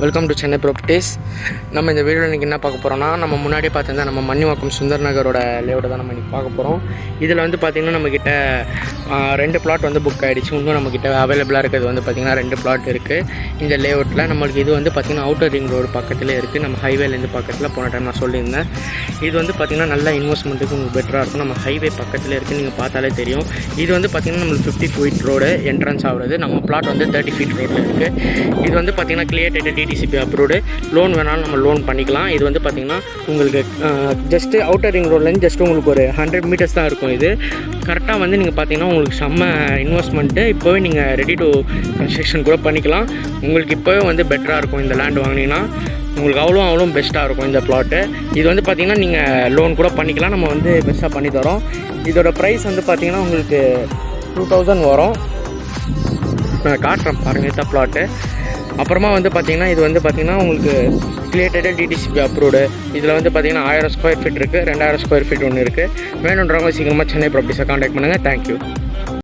Welcome to Chennai properties. நம்ம இந்த வீடியோவில் இன்றைக்கி என்ன பார்க்க போகிறோம்னா, நம்ம முன்னாடியே பார்த்திருந்தா நம்ம மன்னிவாக்கம் சுந்தர் நகரோட லேஅவுட்டை தான் நம்ம இன்றைக்கி பார்க்க போகிறோம். இதில் வந்து பார்த்திங்கன்னா நம்மக்கிட்ட 2 பிளாட் வந்து புக் ஆகிடுச்சு. இன்னும் நம்மக்கிட்ட அவைலபிளாக இருக்கிறது வந்து பார்த்திங்கன்னா 2 பிளாட் இருக்குது இந்த லேஅவுட்டில். நம்மளுக்கு இது வந்து பார்த்திங்கன்னா அவுட்டர் ரிங் ரோடு பக்கத்தில் இருக்குது. நம்ம ஹைவேலேருந்து பக்கத்தில் போன டைம் நான் சொல்லியிருந்தேன். இது வந்து பார்த்திங்கன்னா நல்ல இன்வெஸ்ட்மெண்ட்டுக்கு உங்களுக்கு பெட்டராக இருக்கும். நம்ம ஹைவே பக்கத்தில் இருக்குது, நீங்கள் பார்த்தாலே தெரியும். இது வந்து பார்த்திங்கன்னா நம்மளுக்கு 50 ஃபீட் ரோடு என்ட்ரன்ஸ் ஆகுறது. நம்ம பிளாட் வந்து 30 ஃபீட் ரோடில் இருக்குது. இது வந்து பார்த்திங்கன்னா clear title DTCP approved. Loan வேணாலும் நம்ம லோன் பண்ணிக்கலாம். இது வந்து பார்த்திங்கன்னா உங்களுக்கு ஜஸ்ட்டு அவுட்டர் ரிங் ரோட்லேருந்து ஜஸ்ட் உங்களுக்கு ஒரு 100 மீட்டர்ஸ் தான் இருக்கும். இது கரெக்டாக வந்து நீங்கள் பார்த்தீங்கன்னா உங்களுக்கு செம்ம இன்வெஸ்ட்மெண்ட்டு. இப்போவே நீங்கள் ரெடி டு கன்ஸ்ட்ரக்ஷன் கூட பண்ணிக்கலாம். உங்களுக்கு இப்போவே வந்து பெட்டராக இருக்கும். இந்த லேண்ட் வாங்கினீங்கன்னா உங்களுக்கு அவ்வளோ பெஸ்ட்டாக இருக்கும் இந்த பிளாட்டு. இது வந்து பார்த்திங்கன்னா நீங்கள் லோன் கூட பண்ணிக்கலாம். நம்ம வந்து பெஸ்ட்டாக பண்ணி தரோம். இதோட ப்ரைஸ் வந்து பார்த்திங்கன்னா உங்களுக்கு 2000 வரும். நான் காட்டுறேன் பாருங்கள் இந்த பிளாட்டு. அப்புறமா வந்து பார்த்திங்கன்னா இது வந்து பார்த்திங்கன்னா உங்களுக்கு கிளியர் டைட்டில் டிடிசிபி அப்ரூவ்டு. இதில் வந்து பார்த்திங்கன்னா 1000 ஸ்கொயர் ஃபீட் இருக்குது, 2000 ஸ்கொயர் ஃபீட் ஒன்று இருக்குது. வேணுன்றவங்க சீக்கிரமாக சென்னை ப்ராப்பர்ட்டிஸை காண்டாக்ட் பண்ணுங்கள். தேங்க்யூ.